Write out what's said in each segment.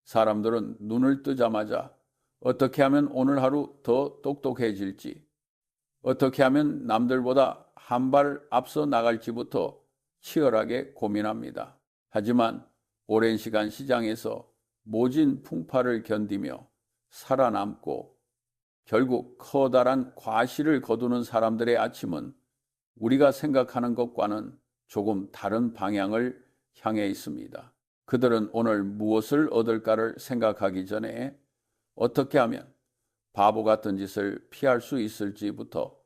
사람들은 눈을 뜨자마자 어떻게 하면 오늘 하루 더 똑똑해질지, 어떻게 하면 남들보다 한 발 앞서 나갈지부터 치열하게 고민합니다. 하지만 오랜 시간 시장에서 모진 풍파를 견디며 살아남고 결국 커다란 과실을 거두는 사람들의 아침은 우리가 생각하는 것과는 조금 다른 방향을 향해 있습니다. 그들은 오늘 무엇을 얻을까를 생각하기 전에 어떻게 하면 바보 같은 짓을 피할 수 있을지부터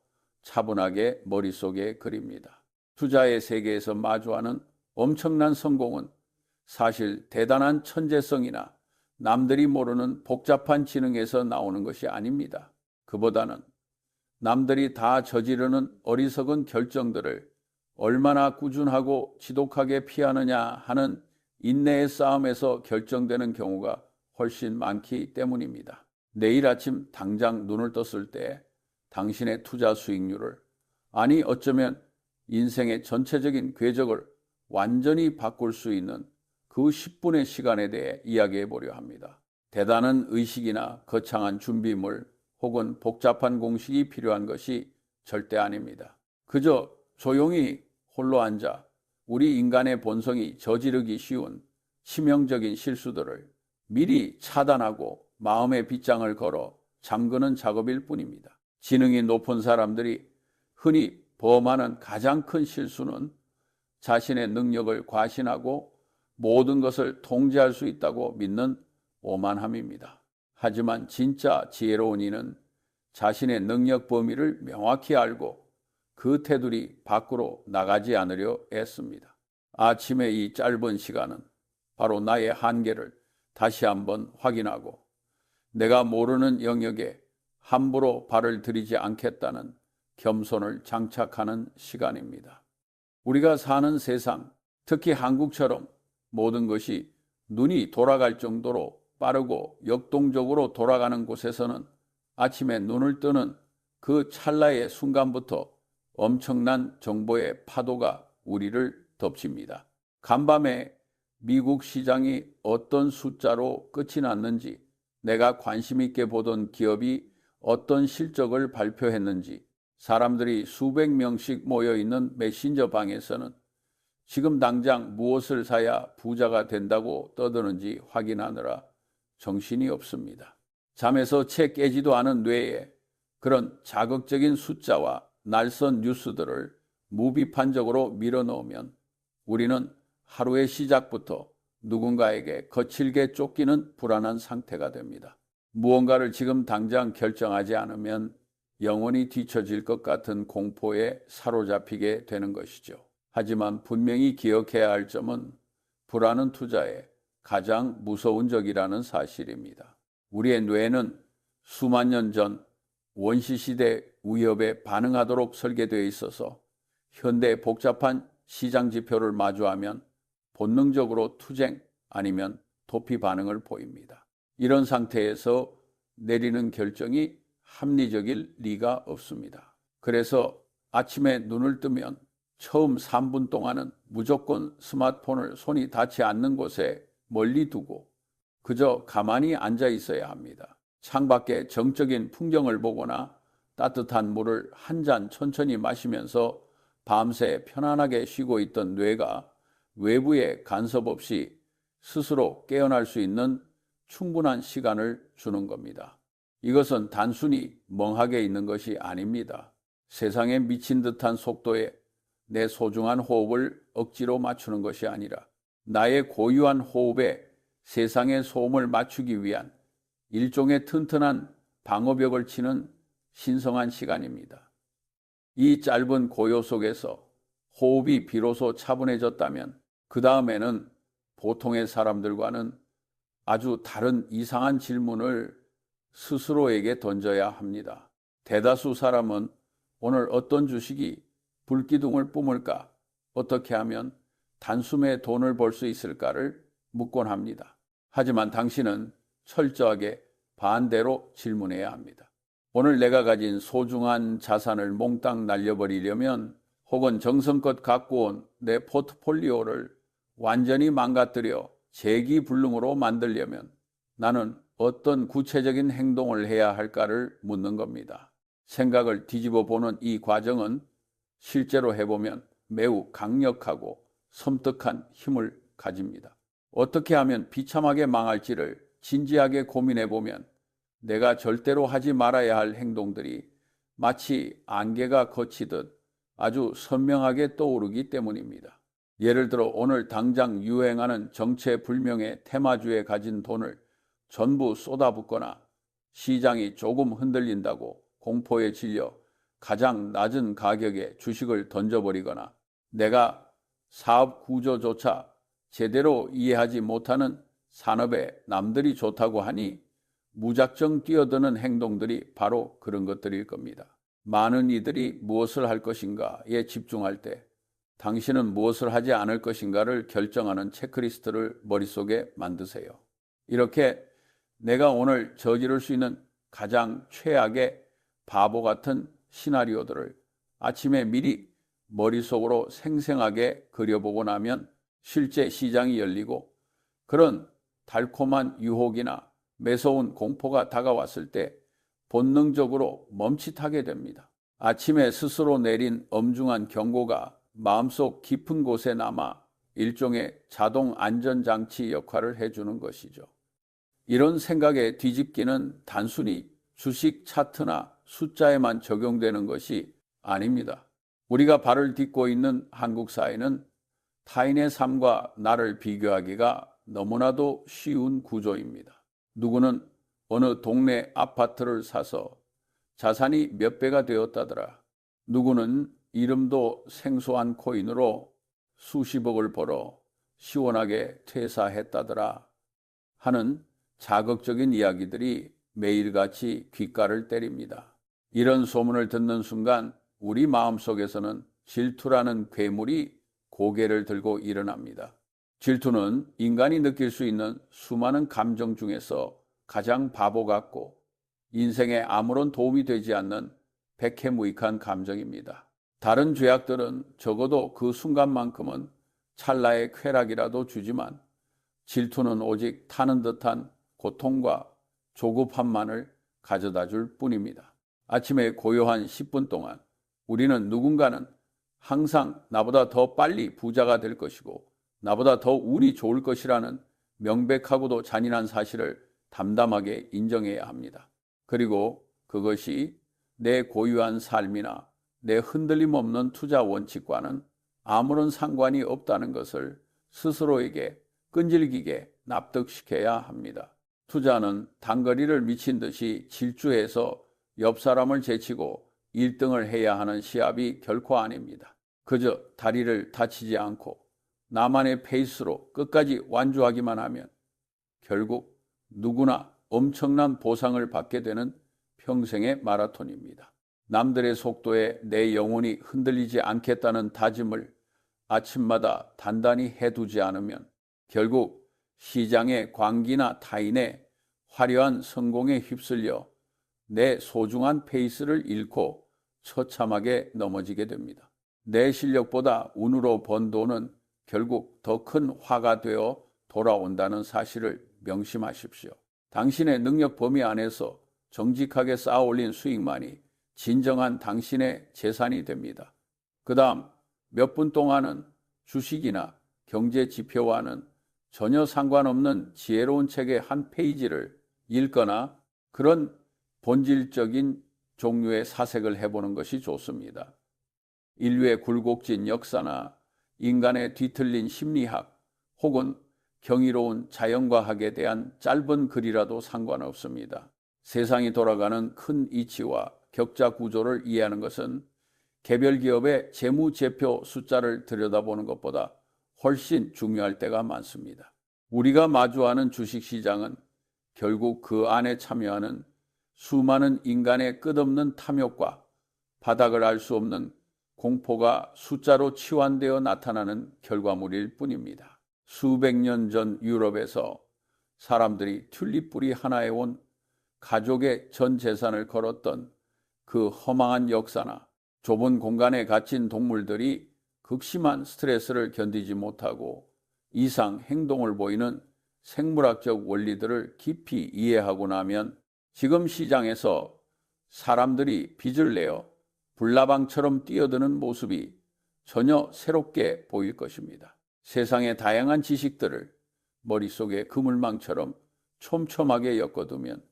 차분하게 머릿속에 그립니다. 투자의 세계에서 마주하는 엄청난 성공은 사실 대단한 천재성이나 남들이 모르는 복잡한 지능에서 나오는 것이 아닙니다. 그보다는 남들이 다 저지르는 어리석은 결정들을 얼마나 꾸준하고 지독하게 피하느냐 하는 인내의 싸움에서 결정되는 경우가 훨씬 많기 때문입니다. 내일 아침 당장 눈을 떴을 때 당신의 투자 수익률을, 아니 어쩌면 인생의 전체적인 궤적을 완전히 바꿀 수 있는 그 10분의 시간에 대해 이야기해 보려 합니다. 대단한 의식이나 거창한 준비물 혹은 복잡한 공식이 필요한 것이 절대 아닙니다. 그저 조용히 홀로 앉아 우리 인간의 본성이 저지르기 쉬운 치명적인 실수들을 미리 차단하고 마음의 빗장을 걸어 잠그는 작업일 뿐입니다. 지능이 높은 사람들이 흔히 범하는 가장 큰 실수는 자신의 능력을 과신하고 모든 것을 통제할 수 있다고 믿는 오만함입니다. 하지만 진짜 지혜로운 이는 자신의 능력 범위를 명확히 알고 그 테두리 밖으로 나가지 않으려 애씁니다. 아침의 이 짧은 시간은 바로 나의 한계를 다시 한번 확인하고 내가 모르는 영역에 함부로 발을 들이지 않겠다는 겸손을 장착하는 시간입니다. 우리가 사는 세상, 특히 한국처럼 모든 것이 눈이 돌아갈 정도로 빠르고 역동적으로 돌아가는 곳에서는 아침에 눈을 뜨는 그 찰나의 순간부터 엄청난 정보의 파도가 우리를 덮칩니다. 간밤에 미국 시장이 어떤 숫자로 끝이 났는지, 내가 관심 있게 보던 기업이 어떤 실적을 발표했는지, 사람들이 수백 명씩 모여있는 메신저 방에서는 지금 당장 무엇을 사야 부자가 된다고 떠드는지 확인하느라 정신이 없습니다. 잠에서 채 깨지도 않은 뇌에 그런 자극적인 숫자와 날선 뉴스들을 무비판적으로 밀어넣으면 우리는 하루의 시작부터 누군가에게 거칠게 쫓기는 불안한 상태가 됩니다. 무언가를 지금 당장 결정하지 않으면 영원히 뒤처질 것 같은 공포에 사로잡히게 되는 것이죠. 하지만 분명히 기억해야 할 점은 불안은 투자의 가장 무서운 적이라는 사실입니다. 우리의 뇌는 수만 년 전 원시시대 위협에 반응하도록 설계되어 있어서 현대 복잡한 시장 지표를 마주하면 본능적으로 투쟁 아니면 도피 반응을 보입니다. 이런 상태에서 내리는 결정이 합리적일 리가 없습니다. 그래서 아침에 눈을 뜨면 처음 3분 동안은 무조건 스마트폰을 손이 닿지 않는 곳에 멀리 두고 그저 가만히 앉아 있어야 합니다. 창밖의 정적인 풍경을 보거나 따뜻한 물을 한 잔 천천히 마시면서 밤새 편안하게 쉬고 있던 뇌가 외부의 간섭 없이 스스로 깨어날 수 있는 충분한 시간을 주는 겁니다. 이것은 단순히 멍하게 있는 것이 아닙니다. 세상에 미친 듯한 속도에 내 소중한 호흡을 억지로 맞추는 것이 아니라 나의 고유한 호흡에 세상의 소음을 맞추기 위한 일종의 튼튼한 방어벽을 치는 신성한 시간입니다. 이 짧은 고요 속에서 호흡이 비로소 차분해졌다면 그 다음에는 보통의 사람들과는 아주 다른 이상한 질문을 스스로에게 던져야 합니다. 대다수 사람은 오늘 어떤 주식이 불기둥을 뿜을까? 어떻게 하면 단숨에 돈을 벌 수 있을까를 묻곤 합니다. 하지만 당신은 철저하게 반대로 질문해야 합니다. 오늘 내가 가진 소중한 자산을 몽땅 날려버리려면 혹은 정성껏 갖고 온 내 포트폴리오를 완전히 망가뜨려 재기불능으로 만들려면 나는 어떤 구체적인 행동을 해야 할까를 묻는 겁니다. 생각을 뒤집어 보는 이 과정은 실제로 해보면 매우 강력하고 섬뜩한 힘을 가집니다. 어떻게 하면 비참하게 망할지를 진지하게 고민해 보면 내가 절대로 하지 말아야 할 행동들이 마치 안개가 걷히듯 아주 선명하게 떠오르기 때문입니다. 예를 들어 오늘 당장 유행하는 정체불명의 테마주에 가진 돈을 전부 쏟아붓거나 시장이 조금 흔들린다고 공포에 질려 가장 낮은 가격에 주식을 던져버리거나 내가 사업 구조조차 제대로 이해하지 못하는 산업에 남들이 좋다고 하니 무작정 뛰어드는 행동들이 바로 그런 것들일 겁니다. 많은 이들이 무엇을 할 것인가에 집중할 때 당신은 무엇을 하지 않을 것인가를 결정하는 체크리스트를 머릿속에 만드세요. 이렇게 내가 오늘 저지를 수 있는 가장 최악의 바보 같은 시나리오들을 아침에 미리 머릿속으로 생생하게 그려보고 나면 실제 시장이 열리고 그런 달콤한 유혹이나 매서운 공포가 다가왔을 때 본능적으로 멈칫하게 됩니다. 아침에 스스로 내린 엄중한 경고가 마음속 깊은 곳에 남아 일종의 자동 안전장치 역할을 해주는 것이죠. 이런 생각의 뒤집기는 단순히 주식 차트나 숫자에만 적용되는 것이 아닙니다. 우리가 발을 딛고 있는 한국 사회는 타인의 삶과 나를 비교하기가 너무나도 쉬운 구조입니다. 누구는 어느 동네 아파트를 사서 자산이 몇 배가 되었다더라. 누구는 이름도 생소한 코인으로 수십억을 벌어 시원하게 퇴사했다더라 하는 자극적인 이야기들이 매일같이 귓가를 때립니다. 이런 소문을 듣는 순간 우리 마음속에서는 질투라는 괴물이 고개를 들고 일어납니다. 질투는 인간이 느낄 수 있는 수많은 감정 중에서 가장 바보 같고 인생에 아무런 도움이 되지 않는 백해무익한 감정입니다. 다른 죄악들은 적어도 그 순간만큼은 찰나의 쾌락이라도 주지만 질투는 오직 타는 듯한 고통과 조급함만을 가져다 줄 뿐입니다. 아침에 고요한 10분 동안 우리는 누군가는 항상 나보다 더 빨리 부자가 될 것이고 나보다 더 운이 좋을 것이라는 명백하고도 잔인한 사실을 담담하게 인정해야 합니다. 그리고 그것이 내 고유한 삶이나 내 흔들림 없는 투자 원칙과는 아무런 상관이 없다는 것을 스스로에게 끈질기게 납득시켜야 합니다. 투자는 단거리를 미친 듯이 질주해서 옆 사람을 제치고 1등을 해야 하는 시합이 결코 아닙니다. 그저 다리를 다치지 않고 나만의 페이스로 끝까지 완주하기만 하면 결국 누구나 엄청난 보상을 받게 되는 평생의 마라톤입니다. 남들의 속도에 내 영혼이 흔들리지 않겠다는 다짐을 아침마다 단단히 해두지 않으면 결국 시장의 광기나 타인의 화려한 성공에 휩쓸려 내 소중한 페이스를 잃고 처참하게 넘어지게 됩니다. 내 실력보다 운으로 번 돈은 결국 더 큰 화가 되어 돌아온다는 사실을 명심하십시오. 당신의 능력 범위 안에서 정직하게 쌓아올린 수익만이 진정한 당신의 재산이 됩니다. 그 다음 몇 분 동안은 주식이나 경제 지표와는 전혀 상관없는 지혜로운 책의 한 페이지를 읽거나 그런 본질적인 종류의 사색을 해보는 것이 좋습니다. 인류의 굴곡진 역사나 인간의 뒤틀린 심리학 혹은 경이로운 자연과학에 대한 짧은 글이라도 상관없습니다. 세상이 돌아가는 큰 이치와 격자 구조를 이해하는 것은 개별 기업의 재무제표 숫자를 들여다보는 것보다 훨씬 중요할 때가 많습니다. 우리가 마주하는 주식시장은 결국 그 안에 참여하는 수많은 인간의 끝없는 탐욕과 바닥을 알 수 없는 공포가 숫자로 치환되어 나타나는 결과물일 뿐입니다. 수백 년 전 유럽에서 사람들이 튤립 뿌리 하나에 온 가족의 전 재산을 걸었던 그 허망한 역사나 좁은 공간에 갇힌 동물들이 극심한 스트레스를 견디지 못하고 이상 행동을 보이는 생물학적 원리들을 깊이 이해하고 나면 지금 시장에서 사람들이 빚을 내어 불나방처럼 뛰어드는 모습이 전혀 새롭게 보일 것입니다. 세상의 다양한 지식들을 머릿속에 그물망처럼 촘촘하게 엮어두면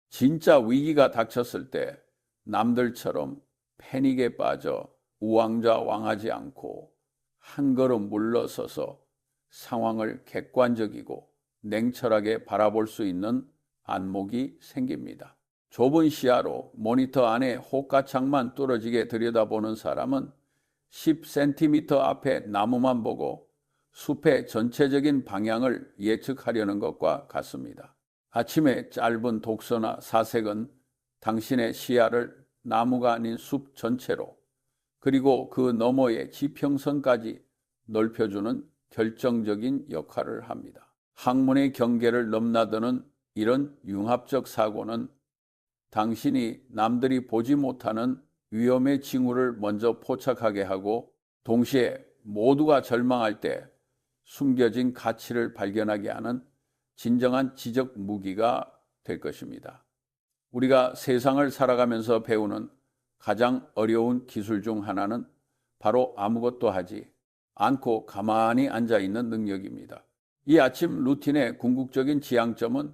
진짜 위기가 닥쳤을 때 남들처럼 패닉에 빠져 우왕좌왕하지 않고 한 걸음 물러서서 상황을 객관적이고 냉철하게 바라볼 수 있는 안목이 생깁니다. 좁은 시야로 모니터 안에 호가창만 뚫어지게 들여다보는 사람은 10cm 앞에 나무만 보고 숲의 전체적인 방향을 예측하려는 것과 같습니다. 아침에 짧은 독서나 사색은 당신의 시야를 나무가 아닌 숲 전체로 그리고 그 너머의 지평선까지 넓혀주는 결정적인 역할을 합니다. 학문의 경계를 넘나드는 이런 융합적 사고는 당신이 남들이 보지 못하는 위험의 징후를 먼저 포착하게 하고 동시에 모두가 절망할 때 숨겨진 가치를 발견하게 하는 진정한 지적 무기가 될 것입니다. 우리가 세상을 살아가면서 배우는 가장 어려운 기술 중 하나는 바로 아무것도 하지 않고 가만히 앉아 있는 능력입니다. 이 아침 루틴의 궁극적인 지향점은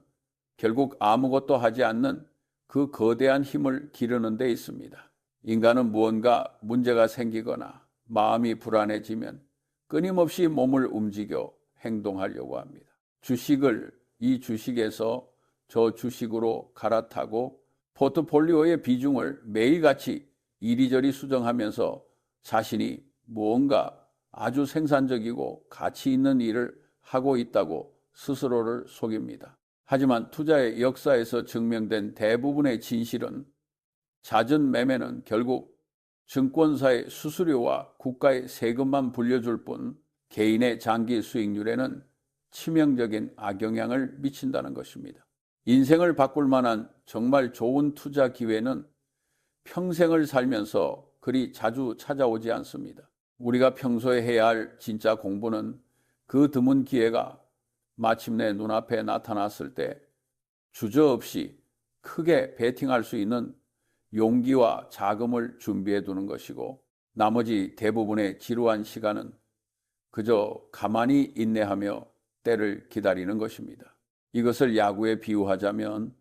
결국 아무것도 하지 않는 그 거대한 힘을 기르는 데 있습니다. 인간은 무언가 문제가 생기거나 마음이 불안해지면 끊임없이 몸을 움직여 행동하려고 합니다. 주식을 이 주식에서 저 주식으로 갈아타고 포트폴리오의 비중을 매일같이 이리저리 수정하면서 자신이 무언가 아주 생산적이고 가치 있는 일을 하고 있다고 스스로를 속입니다. 하지만 투자의 역사에서 증명된 대부분의 진실은 잦은 매매는 결국 증권사의 수수료와 국가의 세금만 불려줄 뿐 개인의 장기 수익률에는 치명적인 악영향을 미친다는 것입니다. 인생을 바꿀 만한 정말 좋은 투자 기회는 평생을 살면서 그리 자주 찾아오지 않습니다. 우리가 평소에 해야 할 진짜 공부는 그 드문 기회가 마침내 눈앞에 나타났을 때 주저없이 크게 베팅할 수 있는 용기와 자금을 준비해 두는 것이고 나머지 대부분의 지루한 시간은 그저 가만히 인내하며 때를 기다리는 것입니다. 이것을 야구에 비유하자면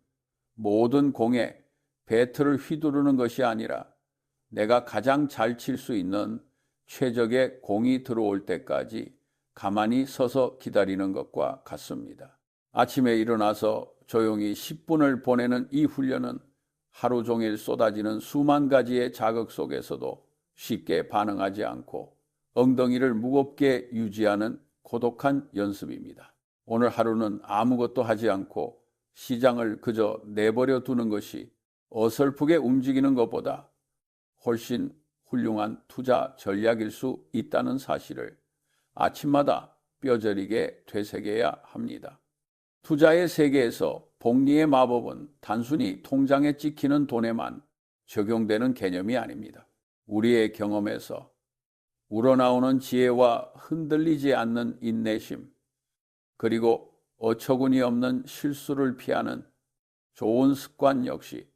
모든 공에 배트를 휘두르는 것이 아니라 내가 가장 잘 칠 수 있는 최적의 공이 들어올 때까지 가만히 서서 기다리는 것과 같습니다. 아침에 일어나서 조용히 10분을 보내는 이 훈련은 하루 종일 쏟아지는 수만 가지의 자극 속에서도 쉽게 반응하지 않고 엉덩이를 무겁게 유지하는 고독한 연습입니다. 오늘 하루는 아무것도 하지 않고 시장을 그저 내버려 두는 것이 어설프게 움직이는 것보다 훨씬 훌륭한 투자 전략일 수 있다는 사실을 아침마다 뼈저리게 되새겨야 합니다. 투자의 세계에서 복리의 마법은 단순히 통장에 찍히는 돈에만 적용되는 개념이 아닙니다. 우리의 경험에서 우러나오는 지혜와 흔들리지 않는 인내심, 그리고 어처구니 없는 실수를 피하는 좋은 습관 역시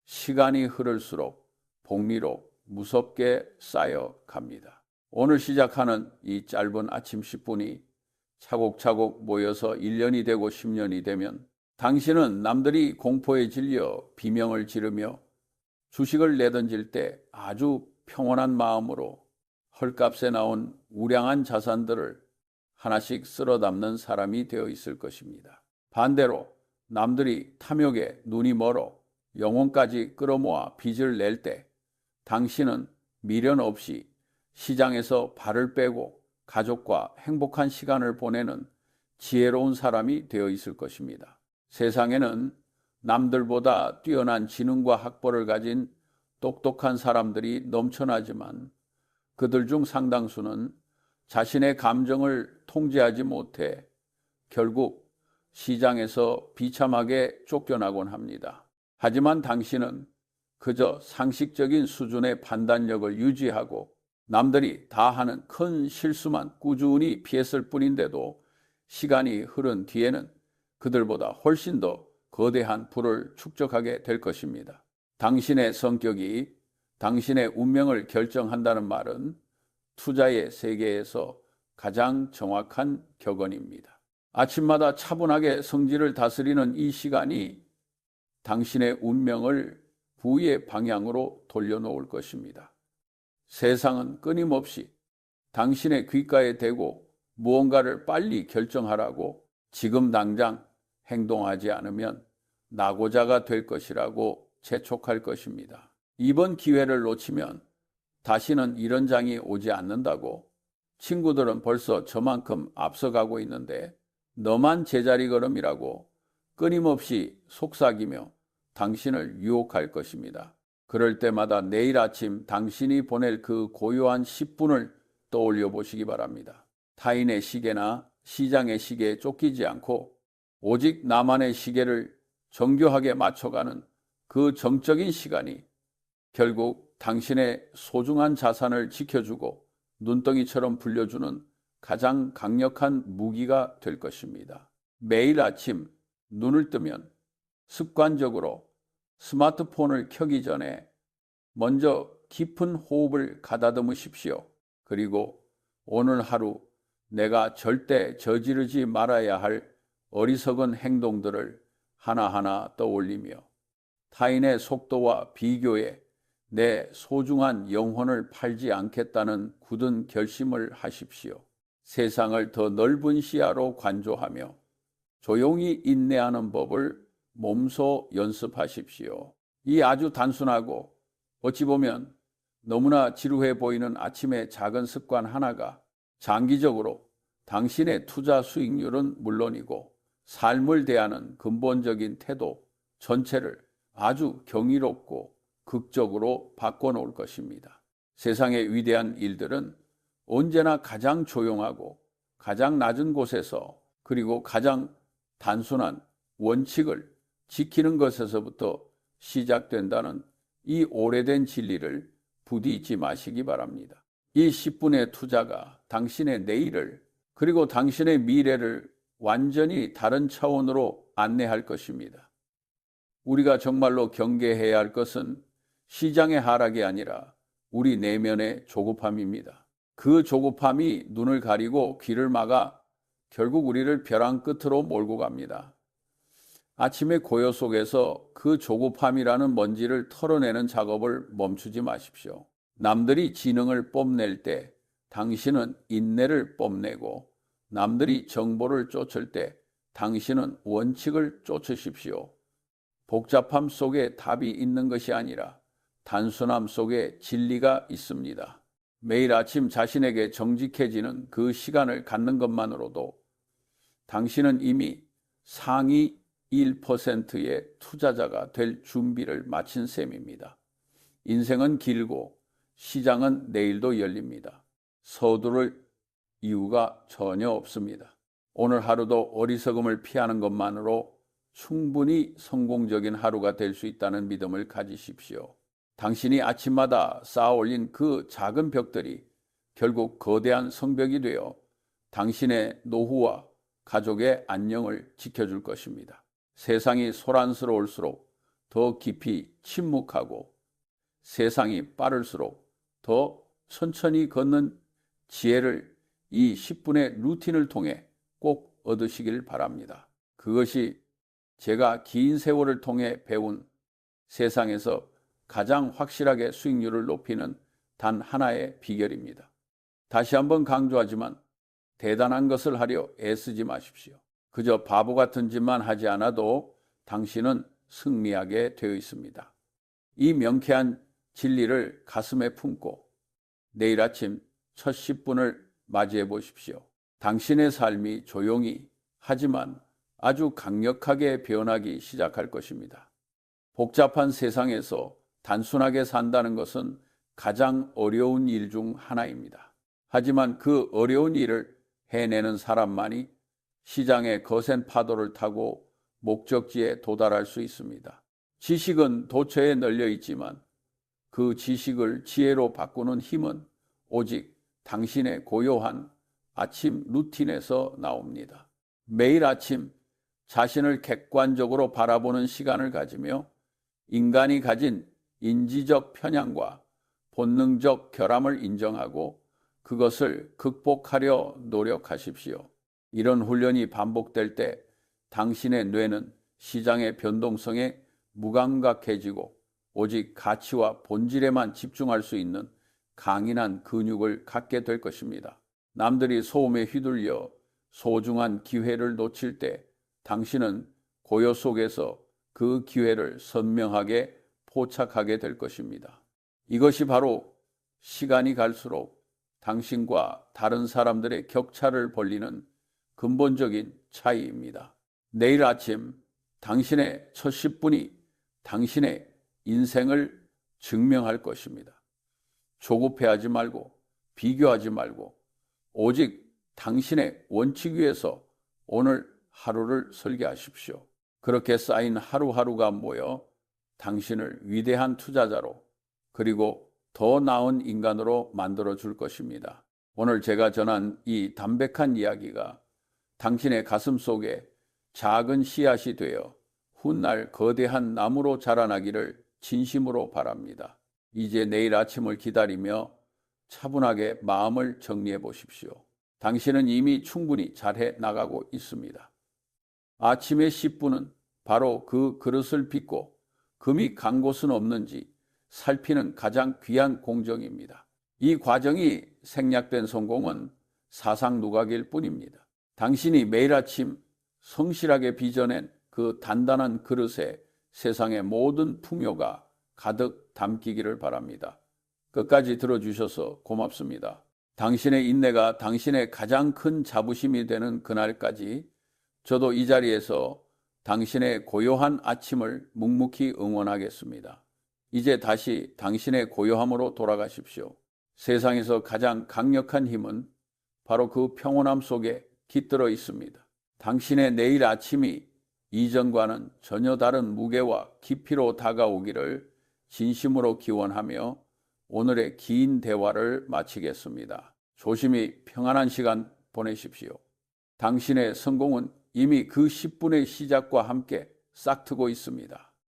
시간이 흐를수록 복리로 무섭게 쌓여갑니다. 오늘 시작하는 이 짧은 아침 10분이 차곡차곡 모여서 1년이 되고 10년이 되면 당신은 남들이 공포에 질려 비명을 지르며 주식을 내던질 때 아주 평온한 마음으로 헐값에 나온 우량한 자산들을 하나씩 쓸어 담는 사람이 되어 있을 것입니다. 반대로 남들이 탐욕에 눈이 멀어 영혼까지 끌어모아 빚을 낼 때 당신은 미련 없이 시장에서 발을 빼고 가족과 행복한 시간을 보내는 지혜로운 사람이 되어 있을 것입니다. 세상에는 남들보다 뛰어난 지능과 학벌을 가진 똑똑한 사람들이 넘쳐나지만 그들 중 상당수는 자신의 감정을 통제하지 못해 결국 시장에서 비참하게 쫓겨나곤 합니다. 하지만 당신은 그저 상식적인 수준의 판단력을 유지하고 남들이 다 하는 큰 실수만 꾸준히 피했을 뿐인데도 시간이 흐른 뒤에는 그들보다 훨씬 더 거대한 부를 축적하게 될 것입니다. 당신의 성격이 당신의 운명을 결정한다는 말은 투자의 세계에서 가장 정확한 격언입니다. 아침마다 차분하게 성질을 다스리는 이 시간이 당신의 운명을 부의 방향으로 돌려놓을 것입니다. 세상은 끊임없이 당신의 귓가에 대고 무언가를 빨리 결정하라고 지금 당장 행동하지 않으면 낙오자가 될 것이라고 재촉할 것입니다. 이번 기회를 놓치면 다시는 이런 장이 오지 않는다고 친구들은 벌써 저만큼 앞서가고 있는데 너만 제자리 걸음이라고 끊임없이 속삭이며 당신을 유혹할 것입니다. 그럴 때마다 내일 아침 당신이 보낼 그 고요한 10분을 떠올려 보시기 바랍니다. 타인의 시계나 시장의 시계에 쫓기지 않고 오직 나만의 시계를 정교하게 맞춰가는 그 정적인 시간이 결국 당신의 소중한 자산을 지켜주고 눈덩이처럼 불려주는 가장 강력한 무기가 될 것입니다. 매일 아침 눈을 뜨면 습관적으로 스마트폰을 켜기 전에 먼저 깊은 호흡을 가다듬으십시오. 그리고 오늘 하루 내가 절대 저지르지 말아야 할 어리석은 행동들을 하나하나 떠올리며 타인의 속도와 비교에 내 소중한 영혼을 팔지 않겠다는 굳은 결심을 하십시오. 세상을 더 넓은 시야로 관조하며 조용히 인내하는 법을 몸소 연습하십시오. 이 아주 단순하고 어찌 보면 너무나 지루해 보이는 아침의 작은 습관 하나가 장기적으로 당신의 투자 수익률은 물론이고 삶을 대하는 근본적인 태도 전체를 아주 경이롭고 극적으로 바꿔놓을 것입니다. 세상의 위대한 일들은 언제나 가장 조용하고 가장 낮은 곳에서 그리고 가장 단순한 원칙을 지키는 것에서부터 시작된다는 이 오래된 진리를 부디 잊지 마시기 바랍니다. 이 10분의 투자가 당신의 내일을 그리고 당신의 미래를 완전히 다른 차원으로 안내할 것입니다. 우리가 정말로 경계해야 할 것은 시장의 하락이 아니라 우리 내면의 조급함입니다. 그 조급함이 눈을 가리고 귀를 막아 결국 우리를 벼랑 끝으로 몰고 갑니다. 아침의 고요 속에서 그 조급함이라는 먼지를 털어내는 작업을 멈추지 마십시오. 남들이 지능을 뽐낼 때 당신은 인내를 뽐내고 남들이 정보를 쫓을 때 당신은 원칙을 쫓으십시오. 복잡함 속에 답이 있는 것이 아니라 단순함 속에 진리가 있습니다. 매일 아침 자신에게 정직해지는 그 시간을 갖는 것만으로도 당신은 이미 상위 1%의 투자자가 될 준비를 마친 셈입니다. 인생은 길고 시장은 내일도 열립니다. 서두를 이유가 전혀 없습니다. 오늘 하루도 어리석음을 피하는 것만으로 충분히 성공적인 하루가 될 수 있다는 믿음을 가지십시오. 당신이 아침마다 쌓아 올린 그 작은 벽들이 결국 거대한 성벽이 되어 당신의 노후와 가족의 안녕을 지켜줄 것입니다. 세상이 소란스러울수록 더 깊이 침묵하고 세상이 빠를수록 더 천천히 걷는 지혜를 이 10분의 루틴을 통해 꼭 얻으시길 바랍니다. 그것이 제가 긴 세월을 통해 배운 세상에서 가장 확실하게 수익률을 높이는 단 하나의 비결입니다. 다시 한번 강조하지만 대단한 것을 하려 애쓰지 마십시오. 그저 바보 같은 짓만 하지 않아도 당신은 승리하게 되어 있습니다. 이 명쾌한 진리를 가슴에 품고 내일 아침 첫 10분을 맞이해 보십시오. 당신의 삶이 조용히 하지만 아주 강력하게 변하기 시작할 것입니다. 복잡한 세상에서 단순하게 산다는 것은 가장 어려운 일 중 하나입니다. 하지만 그 어려운 일을 해내는 사람만이 시장의 거센 파도를 타고 목적지에 도달할 수 있습니다. 지식은 도처에 널려 있지만 그 지식을 지혜로 바꾸는 힘은 오직 당신의 고요한 아침 루틴에서 나옵니다. 매일 아침 자신을 객관적으로 바라보는 시간을 가지며 인간이 가진 인지적 편향과 본능적 결함을 인정하고 그것을 극복하려 노력하십시오. 이런 훈련이 반복될 때 당신의 뇌는 시장의 변동성에 무감각해지고 오직 가치와 본질에만 집중할 수 있는 강인한 근육을 갖게 될 것입니다. 남들이 소음에 휘둘려 소중한 기회를 놓칠 때 당신은 고요 속에서 그 기회를 선명하게 포착하게 될 것입니다. 이것이 바로 시간이 갈수록 당신과 다른 사람들의 격차를 벌리는 근본적인 차이입니다. 내일 아침 당신의 첫 10분이 당신의 인생을 증명할 것입니다. 조급해하지 말고 비교하지 말고 오직 당신의 원칙 위에서 오늘 하루를 설계하십시오. 그렇게 쌓인 하루하루가 모여 당신을 위대한 투자자로 그리고 더 나은 인간으로 만들어 줄 것입니다. 오늘 제가 전한 이 담백한 이야기가 당신의 가슴 속에 작은 씨앗이 되어 훗날 거대한 나무로 자라나기를 진심으로 바랍니다. 이제 내일 아침을 기다리며 차분하게 마음을 정리해 보십시오. 당신은 이미 충분히 잘해 나가고 있습니다. 아침의 10분은 바로 그 그릇을 빚고 금이 간 곳은 없는지 살피는 가장 귀한 공정입니다. 이 과정이 생략된 성공은 사상 누각일 뿐입니다. 당신이 매일 아침 성실하게 빚어낸 그 단단한 그릇에 세상의 모든 풍요가 가득 담기기를 바랍니다. 끝까지 들어주셔서 고맙습니다. 당신의 인내가 당신의 가장 큰 자부심이 되는 그날까지 저도 이 자리에서 당신의 고요한 아침을 묵묵히 응원하겠습니다. 이제 다시 당신의 고요함으로 돌아가십시오. 세상에서 가장 강력한 힘은 바로 그 평온함 속에 깃들어 있습니다. 당신의 내일 아침이 이전과는 전혀 다른 무게와 깊이로 다가오기를 진심으로 기원하며 오늘의 긴 대화를 마치겠습니다. 조심히 평안한 시간 보내십시오. 당신의 성공은 이미 그 10분의 시작과 함께 싹트고 있습니다.